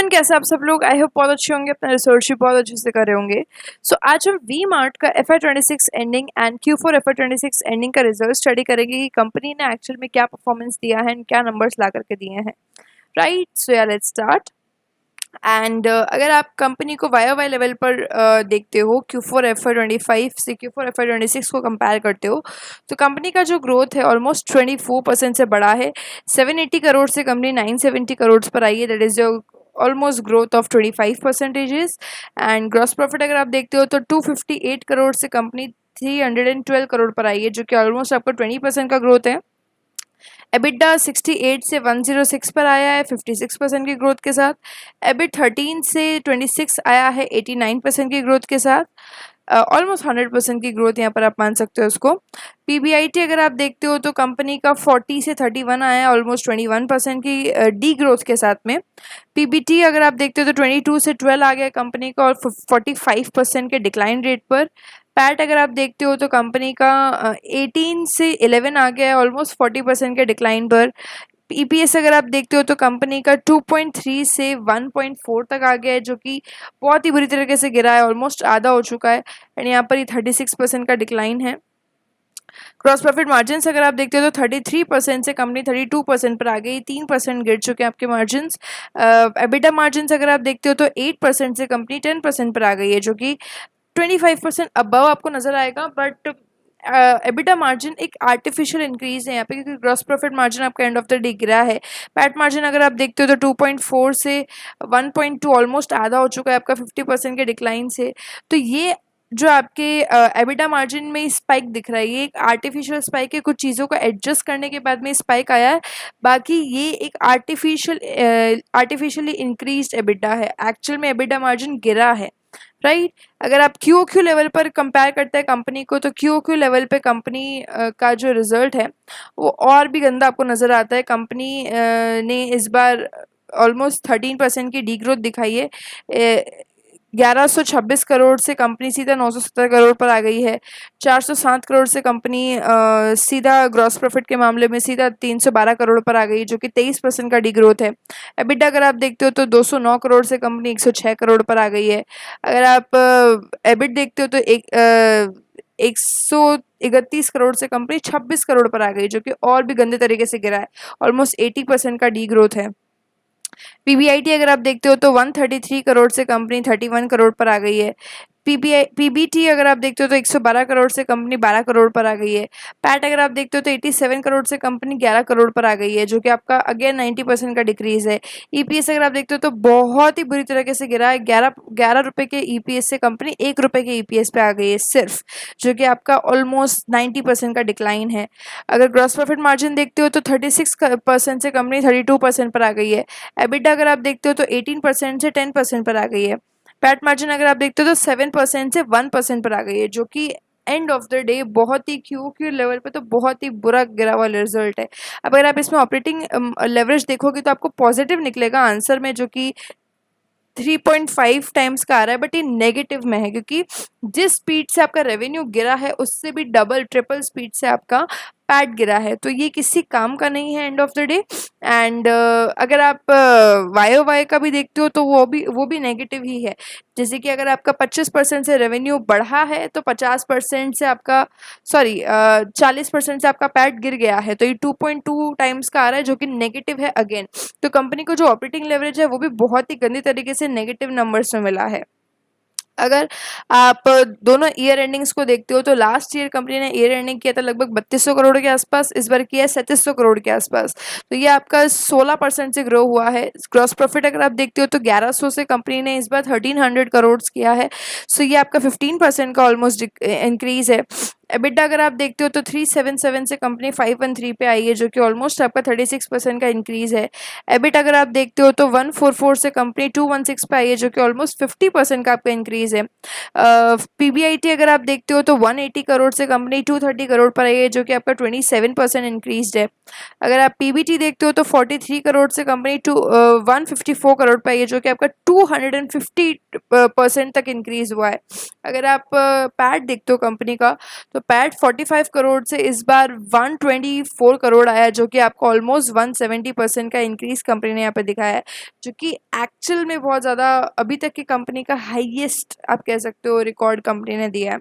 Everyone, कैसे आप सब लोग? आई होप बहुत अच्छे होंगे, अपना रिसर्च भी बहुत अच्छे से कर रहे होंगे। सो आज हम वी मार्ट का FY26 ending and Q4 FY26 ending का रिजल्ट स्टडी करेंगे कि कंपनी ने एक्चुअल में क्या परफॉर्मेंस दिया है एंड क्या नंबर्स ला करके दिए हैं। राइट, सो या लेट्स स्टार्ट। एंड अगर आप कंपनी को वाई लेवल पर देखते हो, Q4 FY25 से Q4 FY26 को कंपेयर करते हो, तो कंपनी का जो ग्रोथ है ऑलमोस्ट 24% से बढ़ा है। 780 करोड़ से कंपनी 970 करोड़ पर आई है, that is your almost growth of 25%। And gross profit अगर आप देखते हो तो 258 करोड़ से कंपनी 312 करोड़ पर आई है, जो कि ऑलमोस्ट आपका 20% का ग्रोथ है। एबिटा 68 से 106 पर आया है 56% की ग्रोथ के साथ। एबिट 13 से 26 आया है 89% की ग्रोथ के साथ। ऑलमोस्ट 100% की ग्रोथ यहाँ पर आप मान सकते हो उसको। पीबीआईटी अगर आप देखते हो तो कंपनी का 40 से 31 आया है, ऑलमोस्ट 21% की डी ग्रोथ के साथ में। पीबीटी अगर आप देखते हो तो 22 से 12 आ गया कंपनी का, और 45% के डिक्लाइन रेट पर। पैट अगर आप देखते हो तो कंपनी का 18 से 11 आ गया है, ऑलमोस्ट 40% के डिक्लाइन पर। ईपीएस अगर आप देखते हो तो कंपनी का 2.3 से 1.4 तक आ गया है, जो कि बहुत ही बुरी तरीके से गिरा है, ऑलमोस्ट आधा हो चुका है। एंड यहाँ पर ये 36% का डिक्लाइन है। ग्रॉस प्रॉफिट मार्जिन अगर आप देखते हो तो 33% से कंपनी 32% पर आ गई, 3% गिर चुके हैं आपके मार्जिन। एबिटा मार्जिन अगर आप देखते हो तो 8% से कंपनी 10% पर आ गई है, जो कि 25% अबव आपको नजर आएगा। बट एबिटा मार्जिन एक आर्टिफिशियल इंक्रीज है यहाँ पे, क्योंकि ग्रॉस प्रॉफिट मार्जिन आपका एंड ऑफ द डे गिरा है। पैट मार्जिन अगर आप देखते हो तो 2.4 से 1.2 ऑलमोस्ट आधा हो चुका है आपका 50% के डिक्लाइन से। तो ये जो आपके एबिटा मार्जिन में स्पाइक दिख रहा है, ये एक आर्टिफिशियल स्पाइक है, कुछ चीज़ों को एडजस्ट करने के बाद में स्पाइक आया है। बाकी ये एक आर्टिफिशियली इंक्रीज एबिटा है, एक्चुअल में एबिटा मार्जिन गिरा है। राइट, अगर आप क्यू लेवल पर कंपेयर करते हैं कंपनी को, तो क्यू लेवल पे कंपनी का जो रिजल्ट है वो और भी गंदा आपको नज़र आता है। कंपनी ने इस बार ऑलमोस्ट 13% की डी ग्रोथ दिखाई है। 1126 करोड़ से कंपनी सीधा 970 करोड़ पर आ गई है। 407 करोड़ से कंपनी सीधा ग्रॉस प्रॉफिट के मामले में सीधा 312 करोड़ पर आ गई, जो कि 23% का डी ग्रोथ है। एबिटा अगर आप देखते हो तो 209 करोड़ से कंपनी 106 करोड़ पर आ गई है। अगर आप एबिट देखते हो तो 131 करोड़ से कंपनी 26 करोड़ पर आ गई, जो कि और भी गंदे तरीके से गिरा है, ऑलमोस्ट 80% का डी ग्रोथ है। पीबीआईटी अगर आप देखते हो तो 133 करोड़ से कंपनी 31 करोड़ पर आ गई है। पीबीटी अगर आप देखते हो तो 112 करोड़ से कंपनी 12 करोड़ पर आ गई है। पैट अगर आप देखते हो तो 87 करोड़ से कंपनी 11 करोड़ पर आ गई है, जो कि आपका अगेन 90% का डिक्रीज है। ईपीएस अगर आप देखते हो तो बहुत ही बुरी तरीके से गिरा है, 11 रुपए के ईपीएस से कंपनी 1 रुपए के ईपीएस पे आ गई है सिर्फ, जो कि आपका ऑलमोस्ट 90% का डिक्लाइन है। अगर ग्रॉस प्रॉफिट मार्जिन देखते हो तो 36% से कंपनी 32% पर आ गई है। एबिटा अगर आप देखते हो तो 18% से 10% पर आ गई है। पैट मार्जिन अगर आप देखते हो तो 7% से 1% पर आ गई है, जो कि एंड ऑफ द डे बहुत ही क्यू लेवल पे तो बहुत ही बुरा गिरा हुआ रिजल्ट है। अब अगर आप इसमें ऑपरेटिंग लेवरेज देखोगे तो आपको पॉजिटिव निकलेगा आंसर में, जो कि 3.5 टाइम्स का आ रहा है, बट ये नेगेटिव में है, क्योंकि जिस स्पीड से आपका रेवेन्यू गिरा है उससे भी डबल ट्रिपल स्पीड से आपका पैट गिरा है, तो ये किसी काम का नहीं है end of the day. And अगर आप वाई का भी देखते हो तो वो भी नेगेटिव ही है। जैसे कि अगर आपका 25% से रेवेन्यू बढ़ा है तो 50% से आपका 40% से आपका पैट गिर गया है, तो ये 2.2 टाइम्स का आ रहा है, जो कि नेगेटिव है अगेन। तो कंपनी को जो ऑपरेटिंग लेवरेज है वो भी बहुत ही गंदी तरीके से नेगेटिव नंबर्स में मिला है। अगर आप दोनों ईयर एंडिंग्स को देखते हो तो लास्ट ईयर कंपनी ने ईयर एंडिंग किया था लगभग 3200 करोड़ के आसपास, इस बार किया है 3700 करोड़ के आसपास, तो ये आपका 16% से ग्रो हुआ है। ग्रॉस प्रॉफिट अगर आप देखते हो तो 1100 से कंपनी ने इस बार 1300 करोड़ किया है, सो ये आपका 15% का ऑलमोस्ट इंक्रीज है। एबिटा अगर आप देखते हो तो 377 से कंपनी 513 पे आई है, जो कि ऑलमोस्ट आपका 36% का इंक्रीज है। एबिट अगर आप देखते हो तो 144 से कंपनी 216 पे आई है, जो कि ऑलमोस्ट 50% का आपका इंक्रीज है। पीबीआईटी अगर आप देखते हो तो 180 करोड़ से कंपनी 230 करोड़ पर आई है, जो कि आपका 27% इंक्रीज है। अगर आप पीबीटी देखते हो तो 43 करोड़ से कंपनी 154 करोड़ पर आई है, जो कि आपका 250% तक इंक्रीज हुआ है। अगर आप पैट देखते हो कंपनी का तो पैट 45 करोड़ से इस बार 124 करोड़ आया, जो कि आपको ऑलमोस्ट 170% का इंक्रीज कंपनी ने यहाँ पे दिखाया है, जो कि एक्चुअल में बहुत ज़्यादा अभी तक की कंपनी का हाईएस्ट आप कह सकते हो रिकॉर्ड कंपनी ने दिया है,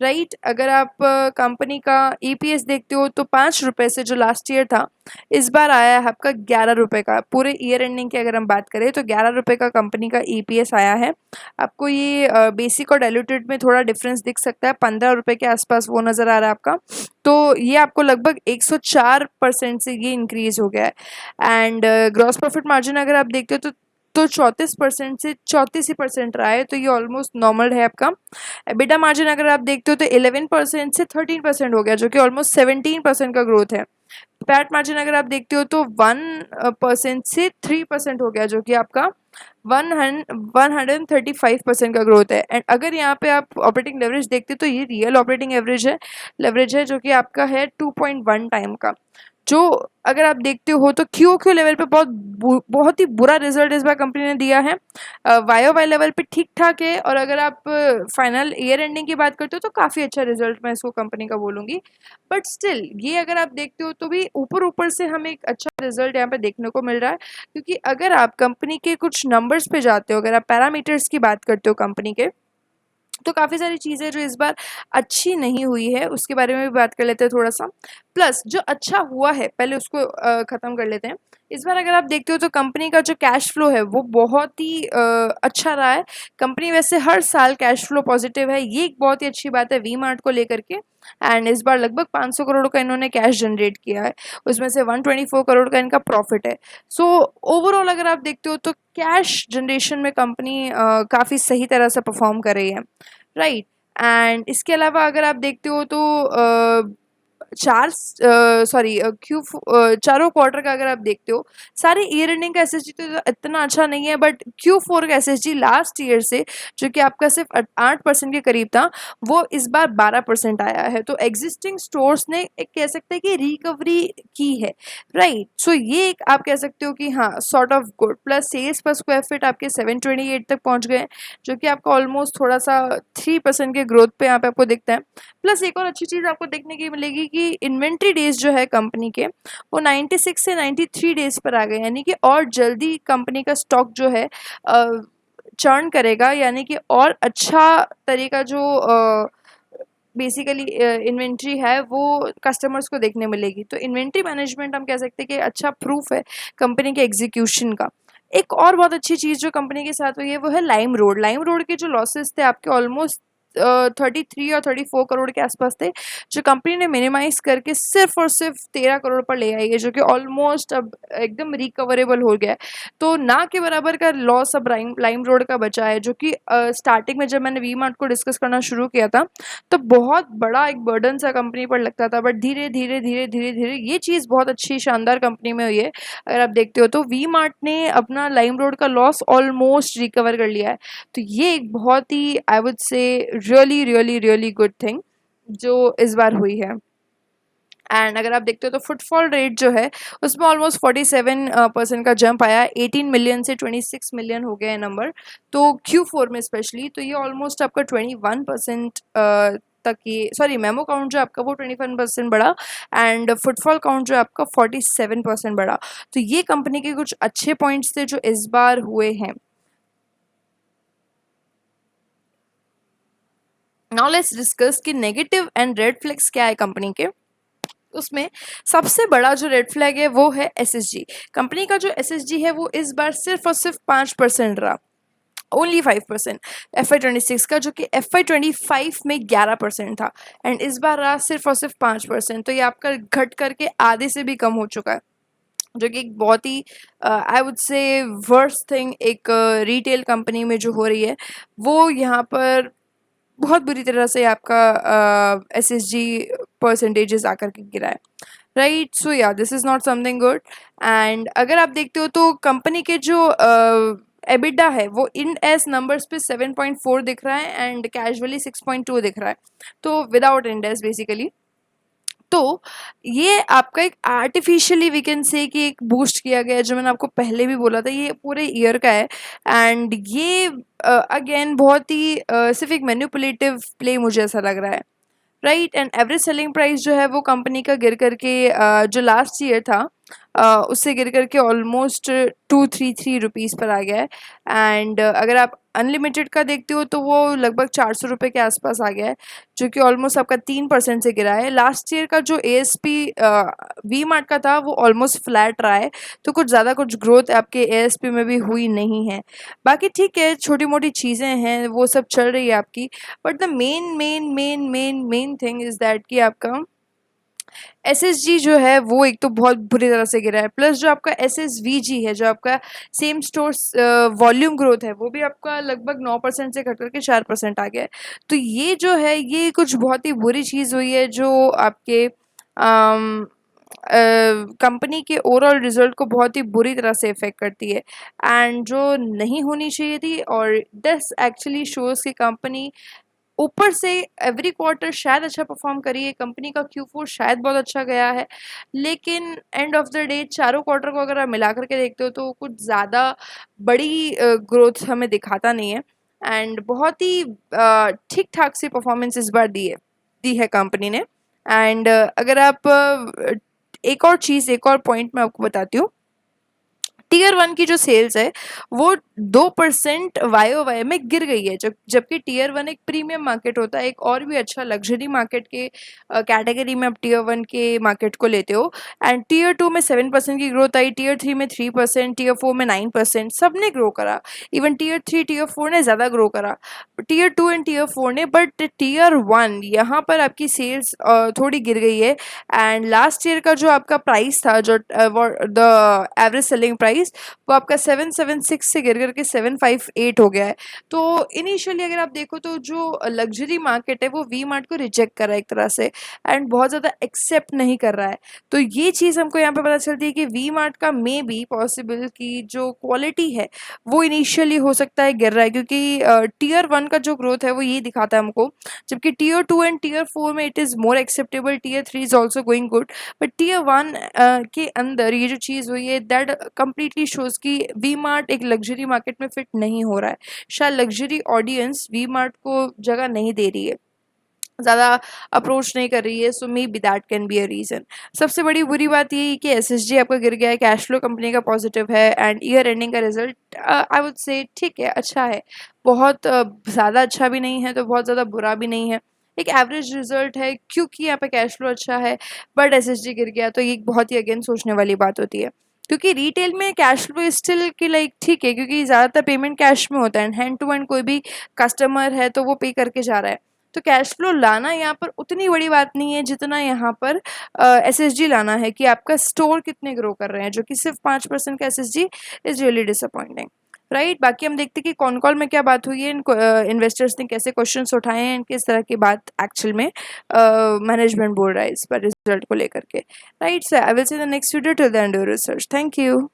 राइट। अगर आप कंपनी का ईपीएस देखते हो तो 5 रुपये से जो लास्ट ईयर था, इस बार आया है आपका 11 रुपये का। पूरे ईयर एंडिंग की अगर हम बात करें तो 11 रुपये का कंपनी का ईपीएस आया है। आपको ये बेसिक और डाइल्यूटेड में थोड़ा डिफरेंस दिख सकता है, 15 रुपये के आसपास वो नज़र आ रहा है आपका। तो ये आपको लगभग 104% से ये इंक्रीज हो गया है। एंड ग्रॉस प्रॉफिट मार्जिन अगर आप देखते हो तो 34% से 34% रहा है, तो ये ऑलमोस्ट नॉर्मल है आपका। एबिटा मार्जिन अगर आप देखते हो तो 11% से 13% हो गया, जो कि ऑलमोस्ट 17% का ग्रोथ है। पैट मार्जिन अगर आप देखते हो तो 1% से 3% हो गया, जो कि आपका 135% का ग्रोथ है। एंड अगर यहाँ पे आप ऑपरेटिंग लेवरेज देखते हो तो ये रियल ऑपरेटिंग लेवरेज है, जो कि आपका है 2.1 टाइम का। जो अगर आप देखते हो तो क्यू लेवल पे बहुत ही बुरा रिजल्ट इस बार कंपनी ने दिया है। वाई लेवल पे ठीक ठाक है, और अगर आप फाइनल ईयर एंडिंग की बात करते हो तो काफ़ी अच्छा रिजल्ट मैं इसको कंपनी का बोलूँगी। बट स्टिल ये अगर आप देखते हो तो भी ऊपर ऊपर से हमें एक अच्छा रिजल्ट यहाँ पे देखने को मिल रहा है, क्योंकि अगर आप कंपनी के कुछ नंबर्स पे जाते हो, अगर आप पैरामीटर्स की बात करते हो कंपनी के, तो काफ़ी सारी चीज़ें जो इस बार अच्छी नहीं हुई है उसके बारे में भी बात कर लेते हैं थोड़ा सा। प्लस जो अच्छा हुआ है पहले उसको ख़त्म कर लेते हैं। इस बार अगर आप देखते हो तो कंपनी का जो कैश फ्लो है वो बहुत ही अच्छा रहा है। कंपनी वैसे हर साल कैश फ्लो पॉजिटिव है, ये एक बहुत ही अच्छी बात है वी मार्ट को लेकर के। एंड इस बार लगभग 500 करोड़ का इन्होंने कैश जनरेट किया है, उसमें से 124 करोड़ का इनका प्रॉफिट है। सो ओवरऑल अगर आप देखते हो तो कैश जनरेशन में कंपनी काफ़ी सही तरह से परफॉर्म कर रही है, राइट। एंड इसके अलावा अगर आप देखते हो तो चारों क्वार्टर का अगर आप देखते हो, सारे ईयर एंडिंग का एसएसजी तो इतना अच्छा नहीं है, बट Q4 का एसएसजी लास्ट ईयर से जो कि आपका सिर्फ 8% के करीब था, वो इस बार 12% आया है। तो एग्जिस्टिंग स्टोर्स ने एक कह सकते हैं कि रिकवरी की है, राइट। सो ये एक आप कह सकते हो कि हाँ sort of good. Plus sales पर स्क्वायर फीट आपके 728 तक पहुंच गए, जो कि आपका ऑलमोस्ट थोड़ा सा 3% के ग्रोथ पे यहाँ पे आपको दिखता है। प्लस एक और अच्छी चीज़ आपको देखने की मिलेगी कि इन्वेंट्री डेज जो है कंपनी के, वो 96 से 93 डेज पर आ गए, यानी कि और जल्दी कंपनी का स्टॉक जो है चर्न करेगा, यानी कि और अच्छा तरीका जो बेसिकली इन्वेंट्री है वो कस्टमर्स को देखने मिलेगी। तो इन्वेंट्री मैनेजमेंट हम कह सकते हैं कि अच्छा प्रूफ है कंपनी के एग्जीक्यूशन का। एक और बहुत अच्छी चीज़ जो कंपनी के साथ हुई है वो है लाइम रोड के जो लॉसेस थे आपके ऑलमोस्ट 33 और 34 करोड़ के आसपास थे, जो कंपनी ने मिनिमाइज करके सिर्फ और सिर्फ 13 करोड़ पर ले आई है, जो कि ऑलमोस्ट अब एकदम रिकवरेबल हो गया है। तो ना के बराबर का लॉस अब लाइम रोड का बचा है, जो कि स्टार्टिंग में जब मैंने वी मार्ट को डिस्कस करना शुरू किया था तो बहुत बड़ा एक बर्डन सा कंपनी पर लगता था, बट धीरे धीरे धीरे धीरे धीरे ये चीज़ बहुत अच्छी शानदार कंपनी में हुई है। अगर आप देखते हो तो वी मार्ट ने अपना लाइम रोड का लॉस ऑलमोस्ट रिकवर कर लिया है। तो ये एक बहुत ही I would say really really really good thing जो इस बार हुई है। एंड अगर आप देखते हो तो फुटफॉल रेट जो है उसमें ऑलमोस्ट 47% का जंप आया, 18 मिलियन से 26 मिलियन हो गया है नंबर। तो Q4 में स्पेशली तो ये ऑलमोस्ट आपका 21% तक ये सॉरी मेमो काउंट जो आपका वो 21% बढ़ा, एंड फुटफॉल काउंट जो आपका 47% बढ़ा। तो ये कंपनी के कुछ अच्छे पॉइंट्स थे जो इस बार हुए हैं। नाउ लेट्स डिस्कस कि नेगेटिव एंड रेड फ्लैग्स क्या है कंपनी के। उसमें सबसे बड़ा जो रेड फ्लैग है वो है एसएसजी। कंपनी का जो एसएसजी है वो इस बार सिर्फ और सिर्फ 5% रहा, ओनली 5%। FY26 का जो कि FY25 में 11% था, एंड इस बार रहा सिर्फ और सिर्फ 5%। तो ये आपका घट करके आधे से भी कम हो चुका है, जो कि एक बहुत ही I would say worst thing एक रिटेल कंपनी में जो हो रही है, वो यहाँ पर बहुत बुरी तरह से आपका SSG परसेंटेजेस आकर के गिरा है, राइट। सो या this is not something good. And अगर आप देखते हो तो कंपनी के जो एबिडा है वो इंड एस नंबर्स पे 7.4 दिख रहा है, एंड कैजुअली 6.2 दिख रहा है, तो विदाउट इंड एस बेसिकली। तो ये आपका एक आर्टिफिशियली वी कैन से कि एक बूस्ट किया गया है, जो मैंने आपको पहले भी बोला था, ये पूरे ईयर का है। एंड ये अगेन बहुत ही सिर्फ एक मैनिपुलेटिव प्ले मुझे ऐसा लग रहा है, right. And average selling price जो है वो कंपनी का गिर करके जो लास्ट ईयर था उससे गिर करके ऑलमोस्ट 233 रुपीज़ पर आ गया है। एंड अगर आप अनलिमिटेड का देखते हो तो वो लगभग 400 रुपये के आसपास आ गया है, जो कि ऑलमोस्ट आपका 3% से गिरा है। लास्ट ईयर का जो ASP वी मार्ट का था वो ऑलमोस्ट फ्लैट रहा है, तो कुछ ज़्यादा कुछ ग्रोथ आपके ASP में भी हुई नहीं है। बाकी ठीक है, छोटी मोटी चीज़ें हैं वो सब चल रही है आपकी, but the main main main main main thing is that कि आपका SSG जो है वो एक तो बहुत बुरी तरह से गिरा है, प्लस जो आपका SSVG है, जो आपका सेम स्टोर वॉल्यूम ग्रोथ है, वो भी आपका लगभग 9% से घट करके 4% आ गया है। तो ये जो है ये कुछ बहुत ही बुरी चीज़ हुई है जो आपके कंपनी के ओवरऑल रिजल्ट को बहुत ही बुरी तरह से इफेक्ट करती है, एंड जो नहीं होनी चाहिए थी। और दिस एक्चुअली शोज़ कि कंपनी ऊपर से एवरी क्वार्टर शायद अच्छा परफॉर्म करी है, कंपनी का Q4 शायद बहुत अच्छा गया है, लेकिन एंड ऑफ द डे चारों क्वार्टर को अगर आप मिला करके देखते हो तो कुछ ज़्यादा बड़ी ग्रोथ हमें दिखाता नहीं है। एंड बहुत ही ठीक ठाक सी परफॉर्मेंस इस बार दी है कंपनी ने। एंड अगर आप एक और चीज़, एक और पॉइंट मैं आपको बताती हूँ। Tier 1 की जो सेल्स है वो 2% YOY में गिर गई है, जबकि Tier 1 एक प्रीमियम मार्केट होता है, एक और भी अच्छा लग्जरी मार्केट के कैटेगरी में आप Tier 1 के मार्केट को लेते हो। एंड Tier 2 में 7% की ग्रोथ आई, Tier 3 में 3%, Tier 4 में 9%, सब ने ग्रो करा। इवन Tier 3 Tier 4 ने ज़्यादा ग्रो करा, Tier 2 एंड Tier 4 ने। बट Tier 1 यहाँ पर आपकी सेल्स थोड़ी गिर गई है। एंड लास्ट ईयर का जो आपका प्राइस था, जो द एवरेज सेलिंग प्राइस, वो आपका 776 से गिर करके 758 हो गया है। तो इनिशियली अगर आप देखो तो जो लग्जरी मार्केट है वो वी मार्ट को रिजेक्ट कर रहा है एक तरह से, एंड बहुत ज़्यादा एक्सेप्ट नहीं कर रहा है। तो ये चीज़ हमको यहाँ पे पता चलती है कि वी मार्ट का मे बी पॉसिबल की जो क्वालिटी है वो इनिशियली हो सकता है गिर रहा है, क्योंकि Tier 1 का जो ग्रोथ है वो ये दिखाता है हमको, जबकि Tier 2 एंड Tier 4 में it is more acceptable, Tier 3 is also going good. But Tier 1 के अंदर ये जो चीज़ हुई है दैट कम्प्लीटली शोज़ कि वी मार्ट एक लग्जरी मार्केट में फिट नहीं हो रहा है। शायद लग्जरी ऑडियंस वी मार्ट को जगह नहीं दे रही है, ज़्यादा अप्रोच नहीं कर रही है। So maybe that can be a reason. सबसे बड़ी बुरी बात ये है कि SSG आपका गिर गया है, कैश फ्लो कंपनी का पॉजिटिव है, एंड ईयर एंडिंग का रिजल्ट आई वुड से ठीक है, अच्छा है। बहुत ज़्यादा अच्छा भी नहीं है तो बहुत ज़्यादा बुरा भी नहीं है, एक एवरेज रिजल्ट है, क्योंकि यहाँ पे कैश फ्लो अच्छा है। बट SSG गिर गया तो ये एक बहुत ही अगेन सोचने वाली बात होती है, क्योंकि रिटेल में कैश फ्लो स्टिल की लाइक ठीक है, क्योंकि ज़्यादातर पेमेंट कैश में होता है, हैंड टू हैंड कोई भी कस्टमर है तो वो पे करके जा रहा है। तो कैश फ्लो लाना यहाँ पर उतनी बड़ी बात नहीं है जितना यहाँ पर SSG लाना है, कि आपका स्टोर कितने ग्रो कर रहे हैं, जो कि सिर्फ 5% का SSG is really disappointing, right. बाकी हम देखते हैं कि कौन कॉल में क्या बात हुई है, इन्वेस्टर्स ने कैसे क्वेश्चंस उठाए हैं, किस तरह की बात एक्चुअल में मैनेजमेंट बोल रहा है इस पर रिजल्ट को लेकर के, right. Sir I will see the next video till the end your research. Thank you.